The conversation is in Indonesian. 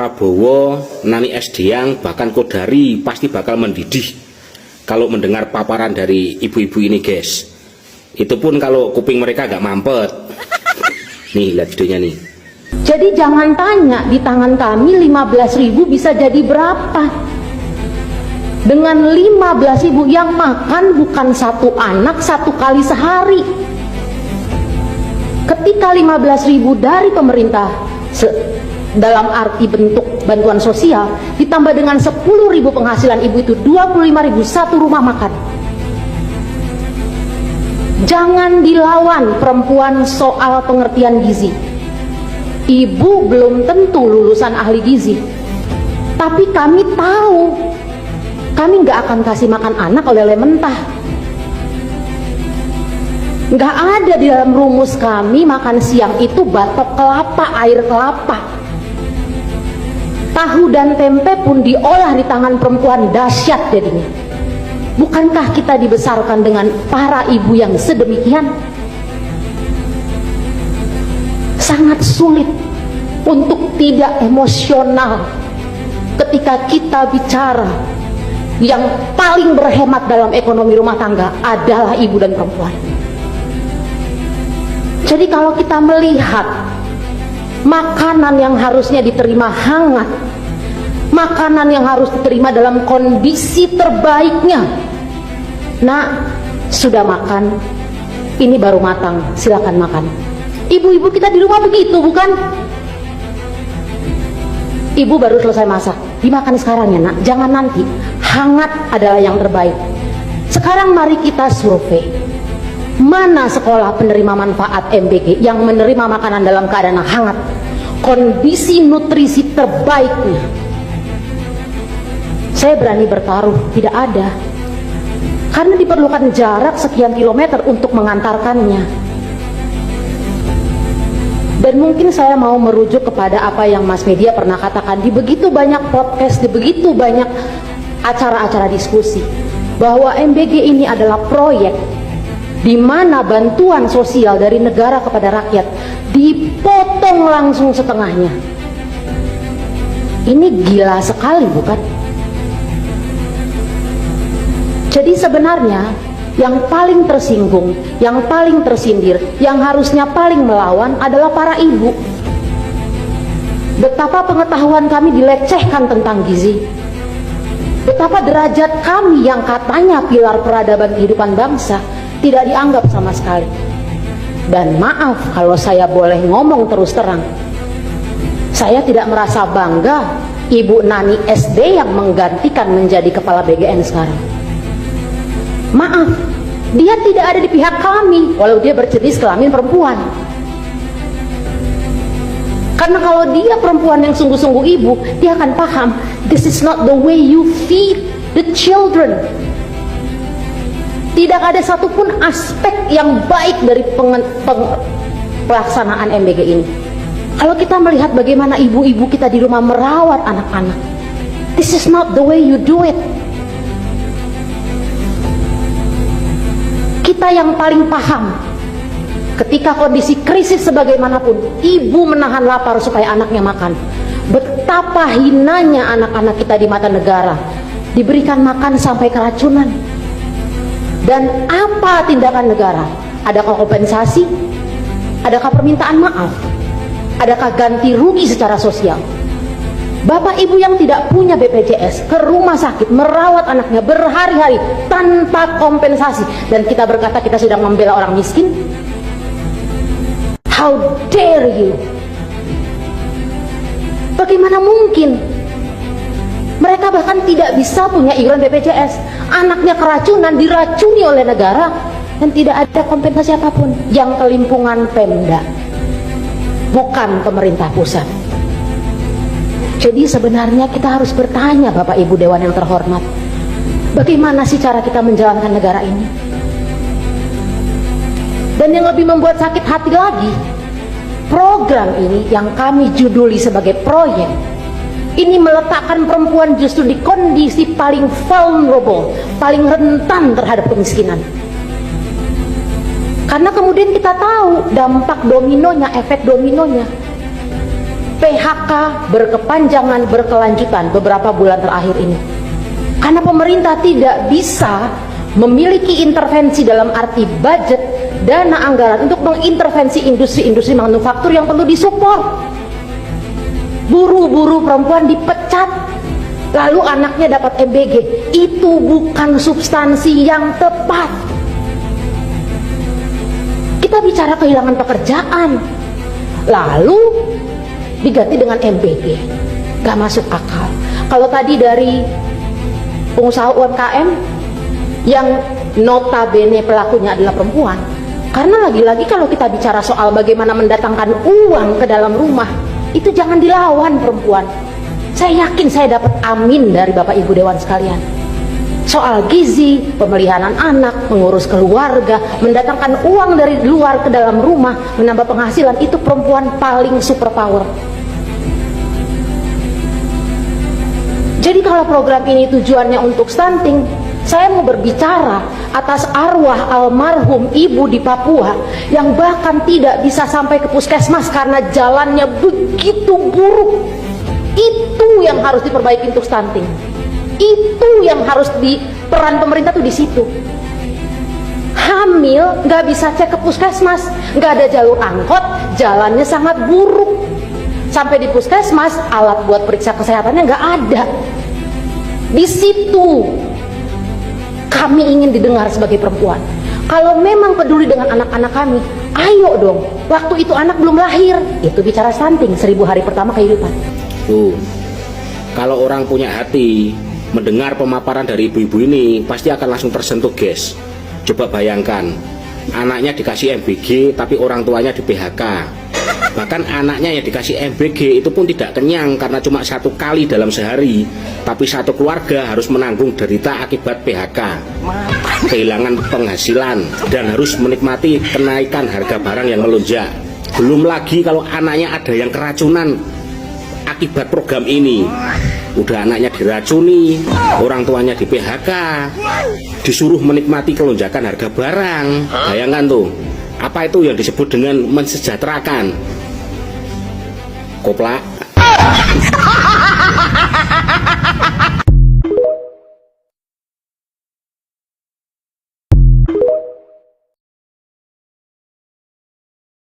Prabowo, Nani Esdiang, bahkan Kodari pasti bakal mendidih kalau mendengar paparan dari ibu-ibu ini, guys. Itu pun kalau kuping mereka gak mampet. Nih, lihat videonya nih. Jadi jangan tanya di tangan kami 15.000 bisa jadi berapa. Dengan 15.000 yang makan bukan satu anak satu kali sehari. Ketika 15.000 dari pemerintah dalam arti bentuk bantuan sosial ditambah dengan 10.000 penghasilan ibu itu 25.000 satu rumah makan. Jangan dilawan perempuan soal pengertian gizi. Ibu belum tentu lulusan ahli gizi, tapi kami tahu kami nggak akan kasih makan anak oleh mentah. Nggak ada di dalam rumus kami makan siang itu batok kelapa, air kelapa. Tahu dan tempe pun diolah di tangan perempuan, dahsyat jadinya. Bukankah kita dibesarkan dengan para ibu yang sedemikian? Sangat sulit untuk tidak emosional ketika kita bicara yang paling berhemat dalam ekonomi rumah tangga adalah ibu dan perempuan. Jadi kalau kita melihat makanan yang harusnya diterima hangat, makanan yang harus diterima dalam kondisi terbaiknya, nah sudah makan, ini baru matang, silakan makan. Ibu-ibu kita di rumah begitu, bukan? Ibu baru selesai masak, dimakan sekarang ya nak, jangan nanti. Hangat adalah yang terbaik. Sekarang mari kita survei, mana sekolah penerima manfaat MBG yang menerima makanan dalam keadaan hangat, kondisi nutrisi terbaiknya. Saya berani bertaruh tidak ada, karena diperlukan jarak sekian kilometer untuk mengantarkannya. Dan mungkin saya mau merujuk kepada apa yang Mas Media pernah katakan di begitu banyak podcast, di begitu banyak acara-acara diskusi, bahwa MBG ini adalah proyek di mana bantuan sosial dari negara kepada rakyat dipotong langsung setengahnya. Ini gila sekali, bukan? Jadi sebenarnya yang paling tersinggung, yang paling tersindir, yang harusnya paling melawan adalah para ibu. Betapa pengetahuan kami dilecehkan tentang gizi. Betapa derajat kami yang katanya pilar peradaban kehidupan bangsa tidak dianggap sama sekali. Dan maaf kalau saya boleh ngomong terus terang, saya tidak merasa bangga Ibu Nani SD yang menggantikan menjadi kepala BGN sekarang. Maaf, dia tidak ada di pihak kami walau dia berjenis kelamin perempuan. Karena kalau dia perempuan yang sungguh-sungguh ibu, dia akan paham, this is not the way you feed the children. Tidak ada satupun aspek yang baik dari pelaksanaan MBG ini. Kalau kita melihat bagaimana ibu-ibu kita di rumah merawat anak-anak, this is not the way you do it. Kita yang paling paham ketika kondisi krisis sebagaimanapun, ibu menahan lapar supaya anaknya makan. Betapa hinanya anak-anak kita di mata negara, diberikan makan sampai keracunan. Dan apa tindakan negara? Adakah kompensasi? Adakah permintaan maaf? Adakah ganti rugi secara sosial? Bapak ibu yang tidak punya BPJS ke rumah sakit merawat anaknya berhari-hari tanpa kompensasi, dan kita berkata kita sedang membela orang miskin. How dare you? Bagaimana mungkin? Mereka bahkan tidak bisa punya iuran BPJS. Anaknya keracunan, diracuni oleh negara, dan tidak ada kompensasi apapun. Yang kelimpungan Pemda, bukan pemerintah pusat. Jadi sebenarnya kita harus bertanya, Bapak Ibu Dewan yang terhormat, bagaimana sih cara kita menjalankan negara ini? Dan yang lebih membuat sakit hati lagi, program ini yang kami juduli sebagai proyek, ini meletakkan perempuan justru di kondisi paling vulnerable, paling rentan terhadap kemiskinan. Karena kemudian kita tahu dampak dominonya, efek dominonya. PHK berkepanjangan, berkelanjutan beberapa bulan terakhir ini. Karena pemerintah tidak bisa memiliki intervensi dalam arti budget, dana anggaran untuk mengintervensi industri-industri manufaktur yang perlu disupport. Buruh-buruh perempuan dipecat, lalu anaknya dapat MBG. Itu bukan substansi yang tepat. Kita bicara kehilangan pekerjaan, lalu diganti dengan MBG. Gak masuk akal. Kalau tadi dari pengusaha UMKM yang notabene pelakunya adalah perempuan, karena lagi-lagi kalau kita bicara soal bagaimana mendatangkan uang ke dalam rumah, itu jangan dilawan perempuan. Saya yakin saya dapat amin dari Bapak Ibu Dewan sekalian. Soal gizi, pemeliharaan anak, mengurus keluarga, mendatangkan uang dari luar ke dalam rumah, menambah penghasilan, itu perempuan paling superpower. Jadi kalau program ini tujuannya untuk stunting, saya mau berbicara atas arwah almarhum ibu di Papua yang bahkan tidak bisa sampai ke puskesmas karena jalannya begitu buruk. Itu yang harus diperbaiki untuk stunting. Itu yang harus peran pemerintah tuh di situ. Hamil nggak bisa cek ke puskesmas, nggak ada jalur angkot, jalannya sangat buruk. Sampai di puskesmas, alat buat periksa kesehatannya nggak ada. Di situ kami ingin didengar sebagai perempuan. Kalau memang peduli dengan anak-anak kami, ayo dong. Waktu itu anak belum lahir, itu bicara stunting 1000 hari pertama kehidupan. Tuh, kalau orang punya hati mendengar pemaparan dari ibu-ibu ini pasti akan langsung tersentuh, guys. Coba bayangkan, anaknya dikasih MBG tapi orang tuanya di PHK. Bahkan anaknya yang dikasih MBG itu pun tidak kenyang karena cuma 1 kali dalam sehari, tapi satu keluarga harus menanggung derita akibat PHK, kehilangan penghasilan, dan harus menikmati kenaikan harga barang yang melonjak. Belum lagi kalau anaknya ada yang keracunan akibat program ini. Udah anaknya diracuni, orang tuanya di PHK, disuruh menikmati kelonjakan harga barang. Bayangkan tuh, apa itu yang disebut dengan mensejahterakan? Koplak.